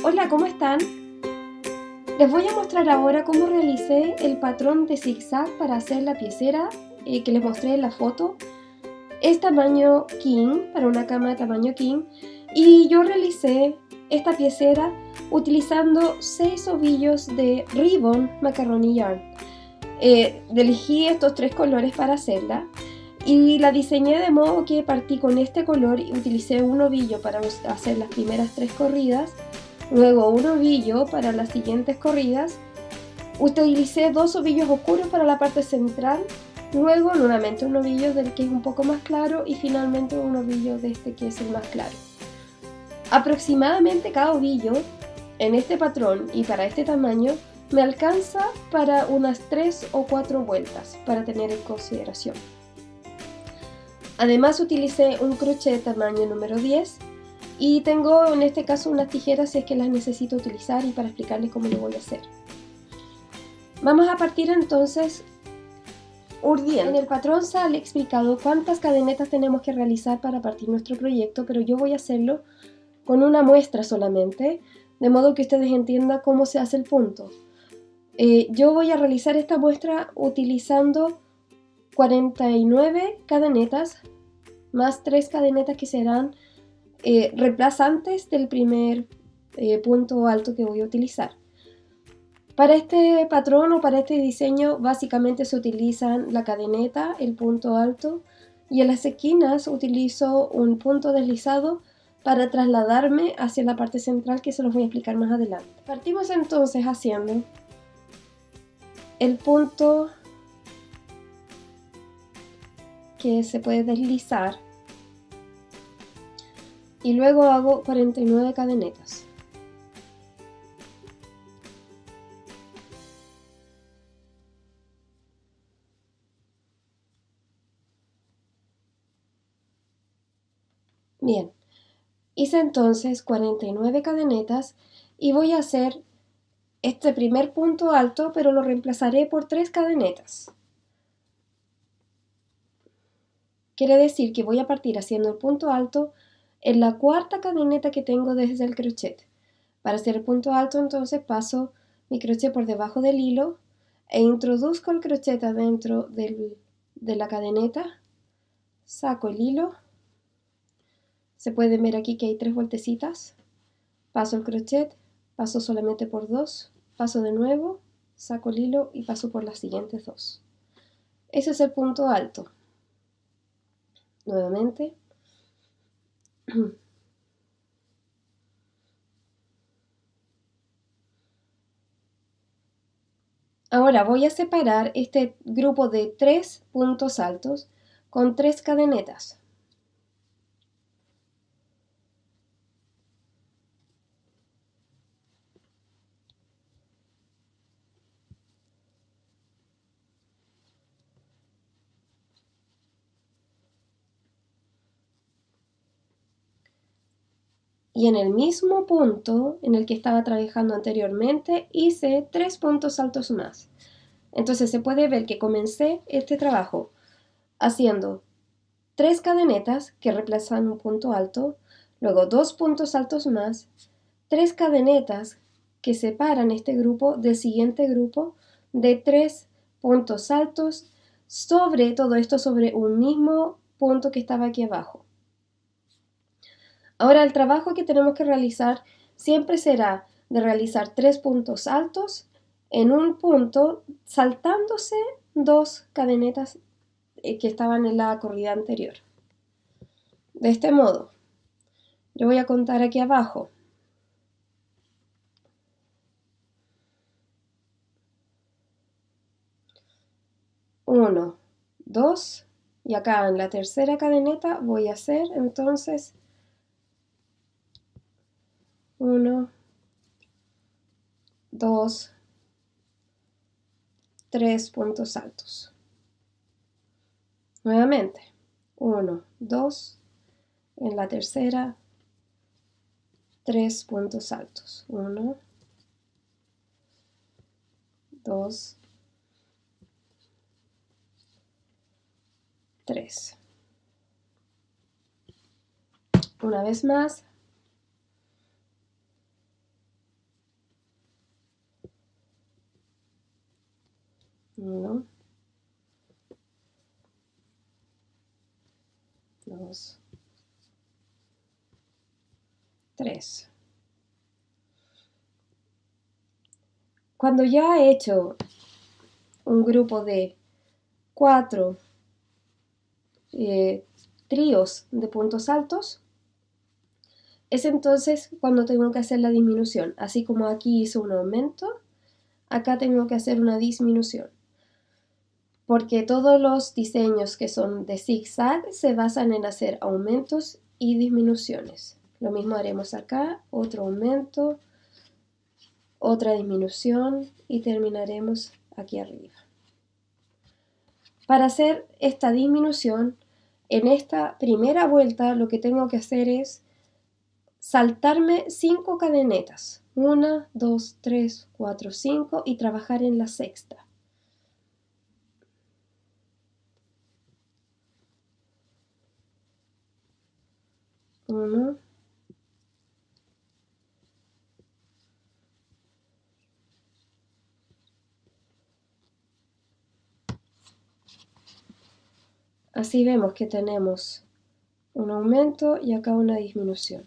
Hola, ¿cómo están? Les voy a mostrar ahora cómo realicé el patrón de zigzag para hacer la piecera que les mostré en la foto. Es tamaño king, para una cama de tamaño king, y yo realicé esta piecera utilizando 6 ovillos de Ribbon Macaroni Yarn. Elegí estos 3 colores para hacerla y la diseñé de modo que partí con este color y utilicé un ovillo para hacer las primeras 3 corridas. Luego un ovillo para las siguientes corridas, utilicé 2 ovillos oscuros para la parte central, luego nuevamente un ovillo del que es un poco más claro y finalmente un ovillo de este que es el más claro. Aproximadamente cada ovillo en este patrón y para este tamaño me alcanza para unas 3 o 4 vueltas para tener en consideración. Además utilicé un crochet tamaño número 10 y tengo en este caso unas tijeras si es que las necesito utilizar y para explicarles cómo lo voy a hacer. Vamos a partir entonces urdiendo. En el patrón sale explicado cuántas cadenetas tenemos que realizar para partir nuestro proyecto, pero yo voy a hacerlo con una muestra solamente, de modo que ustedes entiendan cómo se hace el punto. Yo voy a realizar esta muestra utilizando 49 cadenetas más 3 cadenetas que serán reemplazantes del primer punto alto que voy a utilizar. Para este patrón o para este diseño básicamente se utilizan la cadeneta, el punto alto, y en las esquinas utilizo un punto deslizado para trasladarme hacia la parte central, que se los voy a explicar más adelante. Partimos entonces haciendo el punto que se puede deslizar y luego hago 49 cadenetas. Bien, hice entonces 49 cadenetas y voy a hacer este primer punto alto, pero lo reemplazaré por 3 cadenetas. Quiere decir que voy a partir haciendo el punto alto en la cuarta cadeneta que tengo desde el crochet. Para hacer el punto alto entonces paso mi crochet por debajo del hilo e introduzco el crochet adentro de la cadeneta, saco el hilo, se pueden ver aquí que hay 3 vueltecitas, paso el crochet, paso solamente por 2, paso de nuevo, saco el hilo y paso por las siguientes 2. Ese es el punto alto. Nuevamente. Ahora voy a separar este grupo de 3 puntos altos con 3 cadenetas. Y en el mismo punto en el que estaba trabajando anteriormente hice 3 puntos altos más. Entonces se puede ver que comencé este trabajo haciendo 3 cadenetas que reemplazan un punto alto, luego 2 puntos altos más, 3 cadenetas que separan este grupo del siguiente grupo de 3 puntos altos sobre todo esto, sobre un mismo punto que estaba aquí abajo. Ahora el trabajo que tenemos que realizar siempre será de realizar 3 puntos altos en un punto saltándose 2 cadenetas que estaban en la corrida anterior. De este modo, yo voy a contar aquí abajo. 1, 2 y acá en la tercera cadeneta voy a hacer entonces 1, 2, 3 puntos altos. Nuevamente, 1, 2, en la tercera, 3 puntos altos. 1, 2, 3. Una vez más. 1, 2, 3. Cuando ya he hecho un grupo de 4 tríos de puntos altos, es entonces cuando tengo que hacer la disminución. Así como aquí hice un aumento, acá tengo que hacer una disminución. Porque todos los diseños que son de zigzag se basan en hacer aumentos y disminuciones. Lo mismo haremos acá, otro aumento, otra disminución y terminaremos aquí arriba. Para hacer esta disminución, en esta primera vuelta lo que tengo que hacer es saltarme 5 cadenetas. 1, 2, 3, 4, 5 y trabajar en la sexta. 1, así vemos que tenemos un aumento y acá una disminución.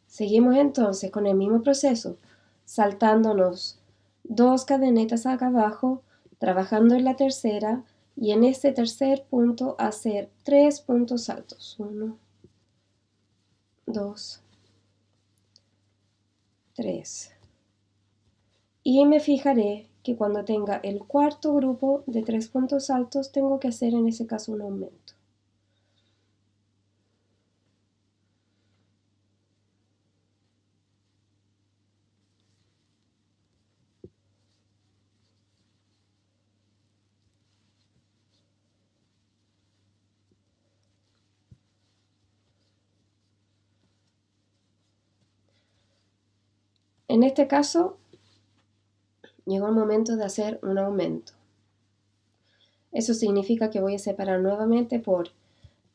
Seguimos entonces con el mismo proceso, saltándonos 2 cadenetas acá abajo, trabajando en la tercera y en este tercer punto hacer 3 puntos altos. 1, 2, 3. Y me fijaré que cuando tenga el cuarto grupo de 3 puntos altos, tengo que hacer en ese caso un aumento. En este caso, llegó el momento de hacer un aumento. Eso significa que voy a separar nuevamente por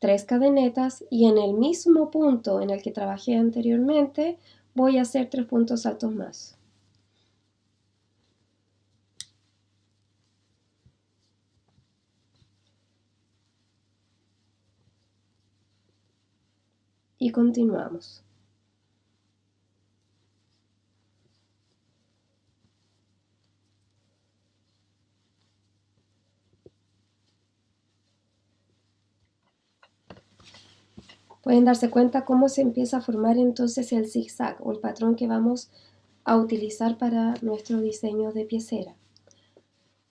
3 cadenetas y en el mismo punto en el que trabajé anteriormente voy a hacer 3 puntos altos más. Y continuamos. Pueden darse cuenta cómo se empieza a formar entonces el zigzag o el patrón que vamos a utilizar para nuestro diseño de piecera.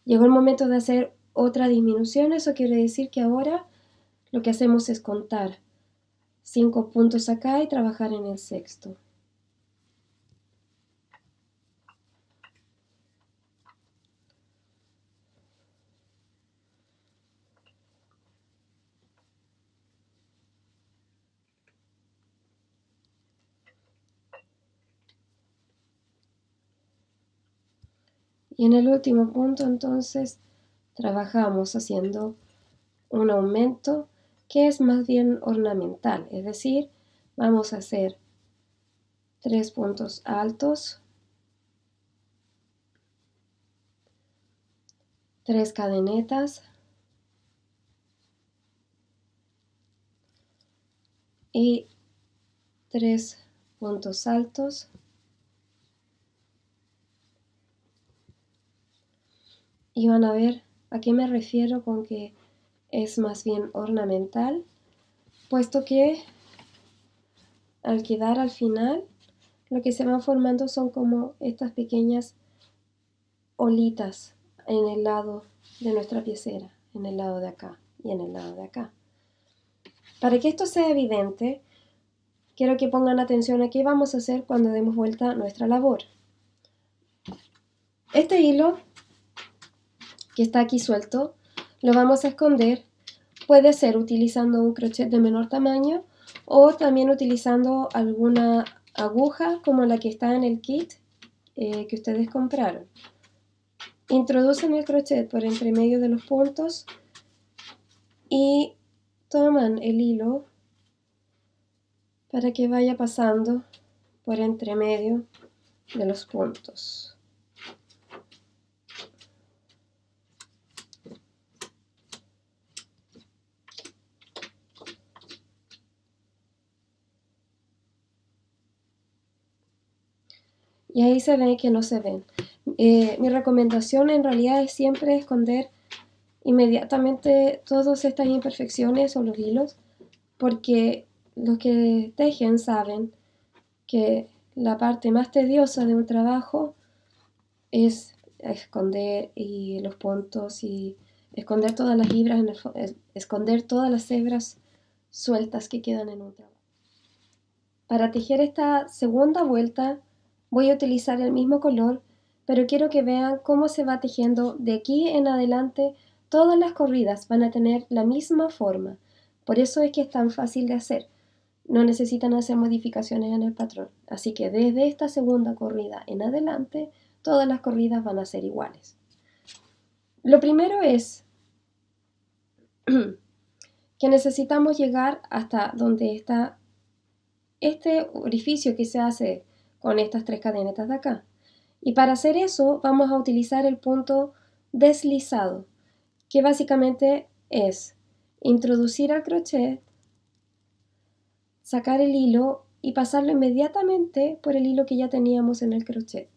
Llegó el momento de hacer otra disminución, eso quiere decir que ahora lo que hacemos es contar 5 puntos acá y trabajar en el sexto. Y en el último punto entonces trabajamos haciendo un aumento que es más bien ornamental, es decir, vamos a hacer 3 puntos altos, 3 cadenetas y 3 puntos altos. Y van a ver a qué me refiero con que es más bien ornamental, puesto que al quedar al final, lo que se van formando son como estas pequeñas olitas en el lado de nuestra piecera, en el lado de acá y en el lado de acá. Para que esto sea evidente, quiero que pongan atención a qué vamos a hacer cuando demos vuelta a nuestra labor. Este hilo que está aquí suelto, lo vamos a esconder, puede ser utilizando un crochet de menor tamaño o también utilizando alguna aguja como la que está en el kit que ustedes compraron. introducen el crochet por entre medio de los puntos y toman el hilo para que vaya pasando por entre medio de los puntos. Y ahí se ve que no se ven. Mi recomendación en realidad es siempre esconder inmediatamente todas estas imperfecciones o los hilos, porque los que tejen saben que la parte más tediosa de un trabajo es esconder y los puntos y esconder todas las hebras, esconder todas las hebras sueltas que quedan en un trabajo. Para tejer esta segunda vuelta voy a utilizar el mismo color, pero quiero que vean cómo se va tejiendo de aquí en adelante. Todas las corridas van a tener la misma forma, por eso es que es tan fácil de hacer. No necesitan hacer modificaciones en el patrón, así que desde esta segunda corrida en adelante, todas las corridas van a ser iguales. Lo primero es que necesitamos llegar hasta donde está este orificio que se hace con estas 3 cadenetas de acá. Y para hacer eso vamos a utilizar el punto deslizado, que básicamente es introducir al crochet, sacar el hilo y pasarlo inmediatamente por el hilo que ya teníamos en el crochet.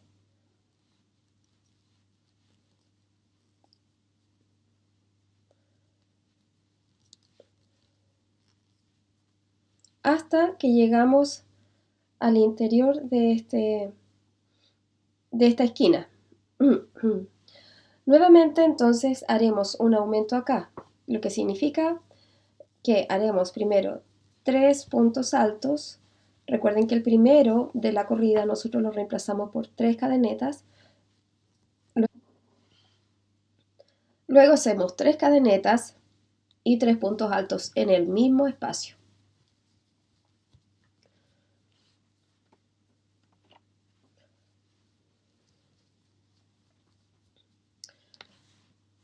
Hasta que llegamos al interior de esta esquina. Nuevamente entonces haremos un aumento acá, lo que significa que haremos primero 3 puntos altos. Recuerden que el primero de la corrida nosotros lo reemplazamos por 3 cadenetas. Luego hacemos 3 cadenetas y 3 puntos altos en el mismo espacio.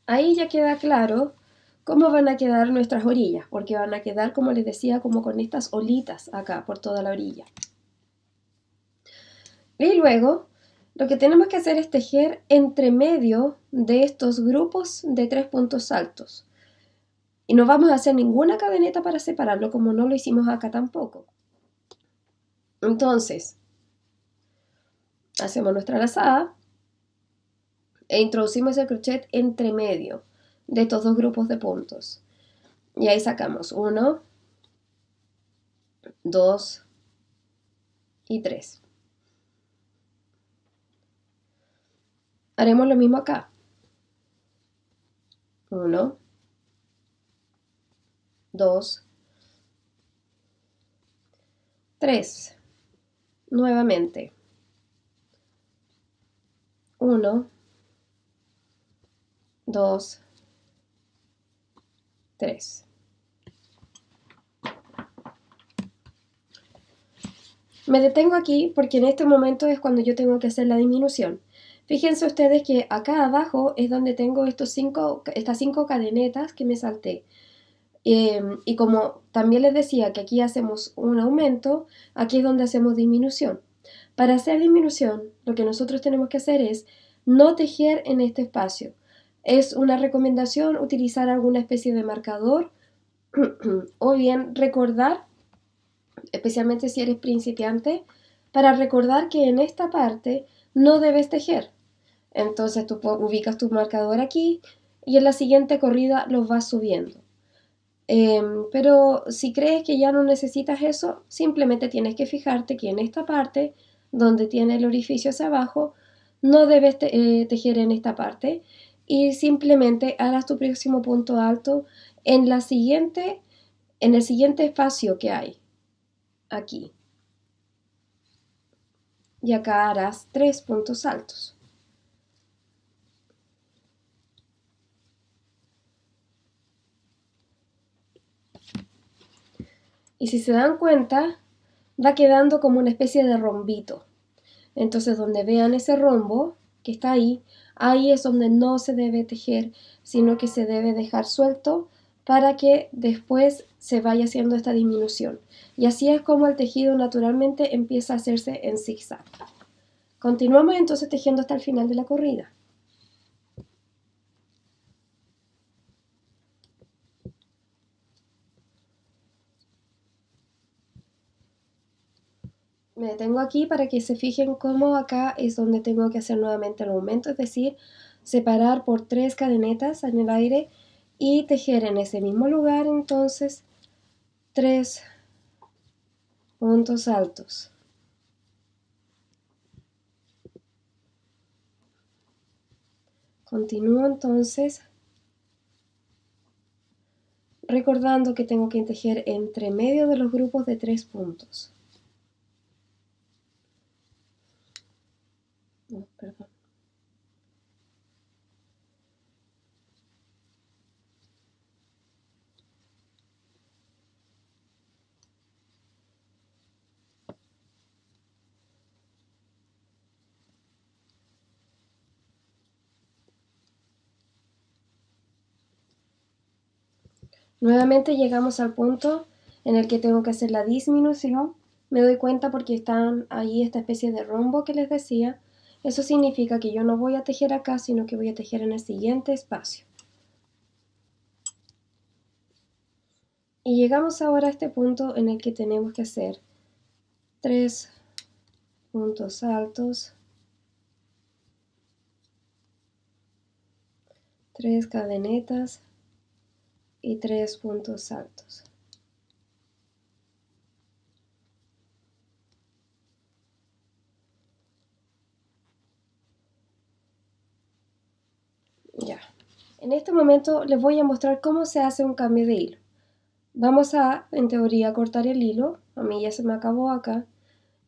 Ahí ya queda claro cómo van a quedar nuestras orillas, porque van a quedar, como les decía, como con estas olitas acá por toda la orilla. Y luego, lo que tenemos que hacer es tejer entre medio de estos grupos de 3 puntos altos. Y no vamos a hacer ninguna cadeneta para separarlo, como no lo hicimos acá tampoco. Entonces, hacemos nuestra lazada e introducimos el crochet entre medio de estos 2 grupos de puntos. Y ahí sacamos 1, 2 y 3. Haremos lo mismo acá. 1, 2, 3. Nuevamente. 1, 2, 3. Me detengo aquí porque en este momento es cuando yo tengo que hacer la disminución. Fíjense ustedes que acá abajo es donde tengo estas 5 cadenetas que me salté. Y como también les decía que aquí hacemos un aumento, aquí es donde hacemos disminución. Para hacer disminución, lo que nosotros tenemos que hacer es no tejer en este espacio. Es una recomendación utilizar alguna especie de marcador o bien recordar, especialmente si eres principiante, para recordar que en esta parte no debes tejer. Entonces tú ubicas tu marcador aquí y en la siguiente corrida los vas subiendo. Pero si crees que ya no necesitas eso, simplemente tienes que fijarte que en esta parte, donde tiene el orificio hacia abajo, no debes tejer en esta parte y simplemente harás tu próximo punto alto en el siguiente espacio que hay, aquí. Y acá harás 3 puntos altos. Y si se dan cuenta, va quedando como una especie de rombito. Entonces, donde vean ese rombo, que está ahí es donde no se debe tejer, sino que se debe dejar suelto para que después se vaya haciendo esta disminución. Y así es como el tejido naturalmente empieza a hacerse en zigzag. Continuamos entonces tejiendo hasta el final de la corrida. Me detengo aquí para que se fijen cómo acá es donde tengo que hacer nuevamente el aumento, es decir, separar por 3 cadenetas en el aire y tejer en ese mismo lugar entonces 3 puntos altos. Continúo entonces recordando que tengo que tejer entre medio de los grupos de 3 puntos. No, perdón. Nuevamente llegamos al punto en el que tengo que hacer la disminución. Me doy cuenta porque están ahí esta especie de rombo que les decía. Eso significa que yo no voy a tejer acá, sino que voy a tejer en el siguiente espacio. Y llegamos ahora a este punto en el que tenemos que hacer 3 puntos altos, 3 cadenetas y 3 puntos altos. Ya. En este momento les voy a mostrar cómo se hace un cambio de hilo. Vamos a, en teoría, cortar el hilo. A mí ya se me acabó acá.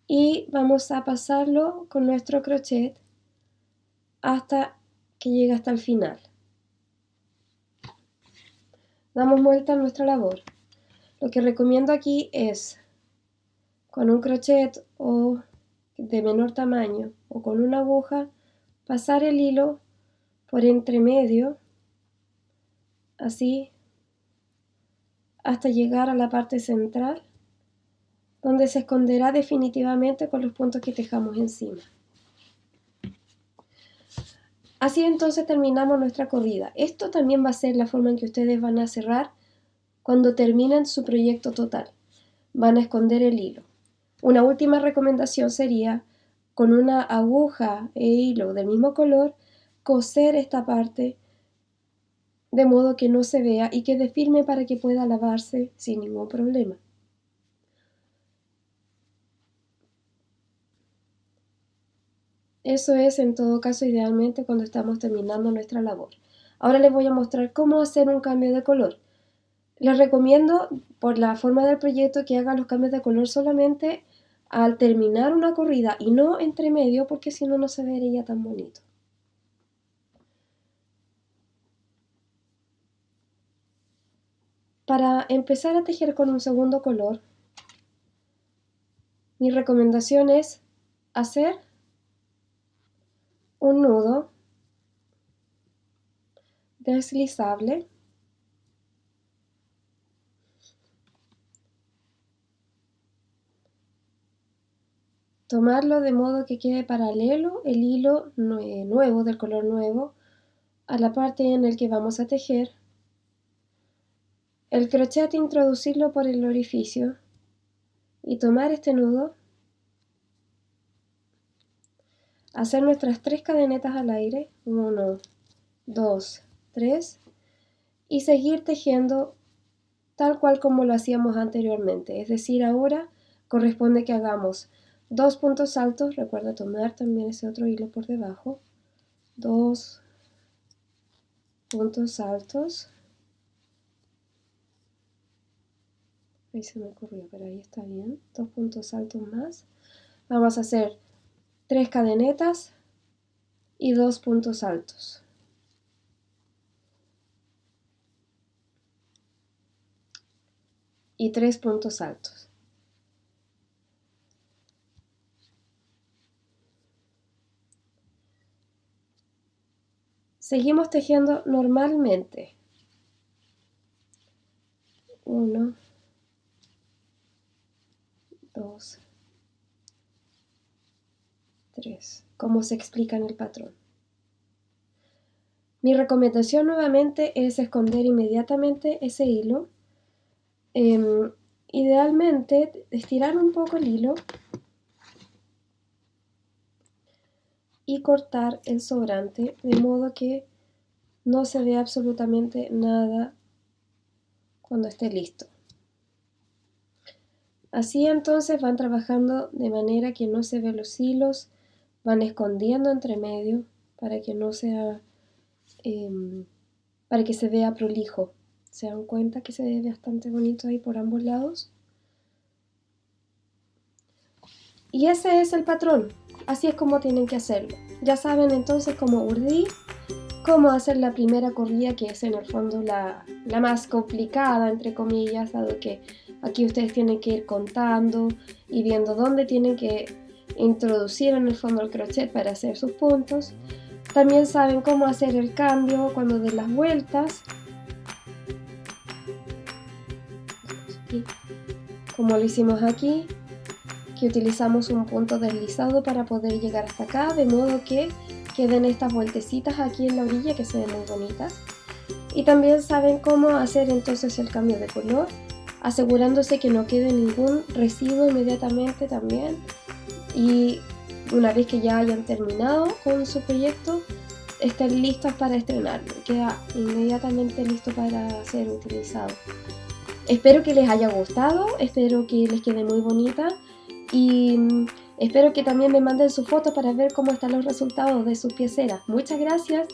Y vamos a pasarlo con nuestro crochet hasta que llegue hasta el final. Damos vuelta a nuestra labor. Lo que recomiendo aquí es con un crochet o de menor tamaño o con una aguja pasar el hilo por entre medio, así, hasta llegar a la parte central, donde se esconderá definitivamente con los puntos que tejamos encima. Así entonces terminamos nuestra corrida. Esto también va a ser la forma en que ustedes van a cerrar cuando terminen su proyecto total. Van a esconder el hilo. Una última recomendación sería, con una aguja e hilo del mismo color, coser esta parte de modo que no se vea y quede firme para que pueda lavarse sin ningún problema. Eso es en todo caso idealmente cuando estamos terminando nuestra labor. Ahora les voy a mostrar cómo hacer un cambio de color. Les recomiendo, por la forma del proyecto, que hagan los cambios de color solamente al terminar una corrida y no entre medio, porque si no, no se vería tan bonito. Para empezar a tejer con un segundo color, mi recomendación es hacer un nudo deslizable, tomarlo de modo que quede paralelo el hilo nuevo, del color nuevo, a la parte en la que vamos a tejer, el crochet introducirlo por el orificio y tomar este nudo, hacer nuestras 3 cadenetas al aire, 1, 2, 3, y seguir tejiendo tal cual como lo hacíamos anteriormente. Es decir, ahora corresponde que hagamos 2 puntos altos, recuerda tomar también ese otro hilo por debajo, 2 puntos altos, ahí se me ocurrió, pero ahí está bien, 2 puntos altos más, vamos a hacer 3 cadenetas y 2 puntos altos. Y 3 puntos altos. Seguimos tejiendo normalmente. 1, 2, 3, como se explica en el patrón. Mi recomendación nuevamente es esconder inmediatamente ese hilo. Idealmente estirar un poco el hilo y cortar el sobrante de modo que no se vea absolutamente nada cuando esté listo. Así entonces van trabajando de manera que no se vean los hilos, van escondiendo entre medio para que no sea, para que se vea prolijo. ¿Se dan cuenta que se ve bastante bonito ahí por ambos lados? Y ese es el patrón, así es como tienen que hacerlo. Ya saben entonces cómo urdir, cómo hacer la primera corrida, que es en el fondo la más complicada, entre comillas, dado que aquí ustedes tienen que ir contando y viendo dónde tienen que introducir en el fondo el crochet para hacer sus puntos. También saben cómo hacer el cambio cuando den las vueltas, como lo hicimos aquí, que utilizamos un punto deslizado para poder llegar hasta acá, de modo que queden estas vueltecitas aquí en la orilla que se ven muy bonitas. Y también saben cómo hacer entonces el cambio de color, asegurándose que no quede ningún residuo inmediatamente también. Y una vez que ya hayan terminado con su proyecto, estén listos para estrenarlo. Queda inmediatamente listo para ser utilizado. Espero que les haya gustado, espero que les quede muy bonita y espero que también me manden su foto para ver cómo están los resultados de sus pieceras. Muchas gracias.